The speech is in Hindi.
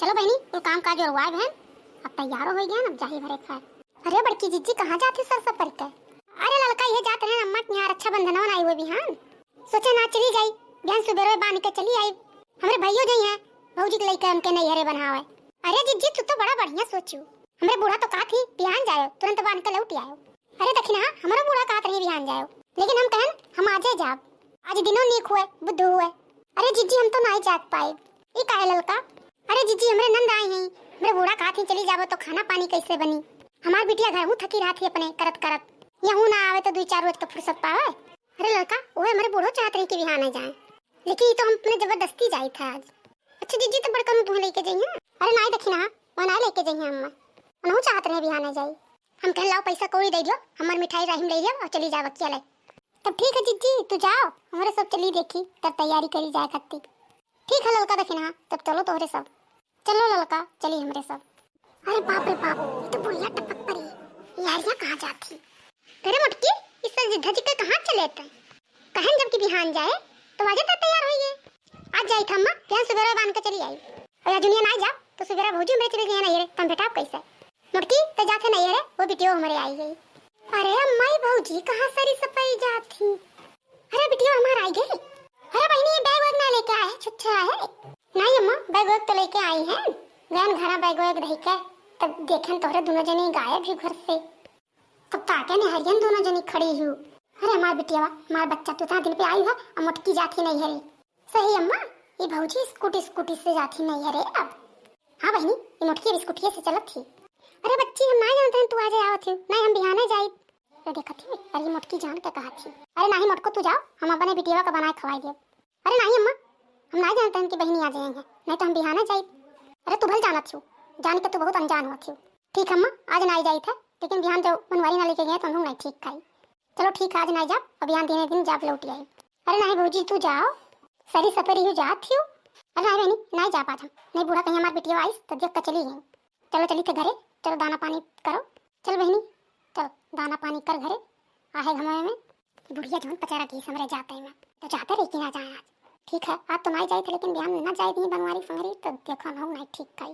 चलो बहनी, कुल काम काज और हुआ है बहन, अब तैयार हो गया ना, अब जाही भरे खाए। अरे बड़की जीजी कहाँ जाती सर सब परिकर? अरे लड़का ये जाते हैं अम्मा के यहाँ रक्षाबंधन आई हुए बिहान, सोचे ना चली जाई बहन, सुबह बांध के चली आई। हमारे भैया जो हैं भौजी के लेकर उनके नैहरे बनावे। अरे जीजी तू तो बड़ा बढ़िया सोचू, हमारे बूढ़ा तो कहा थी बिहान जाओ तुरंत बांध के लौट आयो। अरे देखी ना हमारा बूढ़ा कहा रही बिहान जाओ, लेकिन हम कहन हम आजे जाब, आज दिनों नीक हुए बुद्ध हुए। अरे जीजी हम तो नहीं जाग पाए, ये काहे ललका? अरे जीजी हमरे नंद आई हैं, मेरे बूढ़ा कहा थी चली जाबो तो खाना पानी कैसे बनी? हमार बिटिया घर हूँ थकी रहा थी अपने करत करत, यहाँ ना आवे तो 2-4 रोज तो फुर्सत पावे। अरे लड़का वो हमारे बूढ़ो चाहते हैं कि बिहान जाए, लेकिन ये तो हम अपने जबरदस्ती जाई था आज। अच्छा जीजी तो बड़का में तुम्हें लेके जाइए? अरे नहीं देखी ना वो नहीं लेके जाइए अम्मा, उन्हों चाहते रहे बिहान जाई। हम कह लाओ पैसा कौड़ी दे दियो, हमार मिठाई राहिम ले जाओ और चली जाओ अकेले। तब ठीक है जीजी तू जाओ, हमारे सब चली देखी तब तैयारी करी जाए खत्ती। ठीक है ललका देखी ना, तब चलो तोहरे सब, चलो ललका चली हमारे सब। अरे बाप रे बाप, ये तो बुढ़िया टपक पड़ी, यारियां कहाँ जाती? अरे मुटकी इस धज के कहाँ चले थे? कहन जब कि बिहान जाए तो आजे तक तैयार होइए। आज जाई था अम्मा बिहान सुबह बांध के चली आई, और दुनिया ना जा तो सुबह भौजी में चले गए ना ये तुम बेटा कैसे? मुटकी तो जाते नहीं है वो बिटियो हमारे आई गई। अरे अम्मा भौजी कहाँ सारी सफाई जाती? अरे बिटियो हमारे आई गई। अरे बहनी बैग वैग ना लेके आए, छुच्छा है? नहीं अम्मा बैग वैग तो लेके आई हैं, वैन घरा बैग वैग रही के तब देखें तोहरे दोनों जनी गायब ही घर से, तब ताके ने हरियन दोनों जनी खड़ी हूँ। अरे हमार बिटिया हमार बच्चा तो दिन पे आई है और मुटकी जाती नहीं है रे। सही अम्मा ये भौजी स्कूटी से जाती नहीं है रे अब। हाँ बहनी ये मुटकी स्कूटी से चलत थी। अरे बच्ची हम नहीं जानते हैं तू आज आवत थी, नहीं हम बिहाने जाई तो देखा थी। अरे मुटकी जान के कहा थी। अरे नहीं मुटको तू जाओ, हम अपने बिटिया का बनाए खवाई दे। अरे नहीं अम्मा हम नहीं जानते हैं कि बहनी आ जाएंगे, नहीं तो हम बिहाने जाई। अरे तू भल जाना थी, जान के तू बहुत अनजान हुआ थी। ठीक अम्मा आज नहीं जाई था, लेकिन बिहान जो मनवारी ना लेके गए तो हम नहीं ठीक खाई। चलो ठीक आज नहीं जा, अभियान देने दिन जाप लौट आई। अरे नहीं भौजी तू जाओ, सरी सपेरी हो जात थी। अरे नहीं बहनी नहीं जा पाता, नहीं बूढ़ा कहीं हमारी बिटिया आई तो देख कर चली गई। चलो चली थे घरे, चलो दाना पानी करो, चल बहनी चल दाना पानी कर घरे आहे घमे में। बुढ़िया जो पचारा की समरे जाते हैं तो चाहते रही कि ना जाए आज। ठीक है आज तो नहीं जाए थे, लेकिन बिहान ना जाए दी बनवारी संगरी तो देखो हम नहीं ठीक खाई।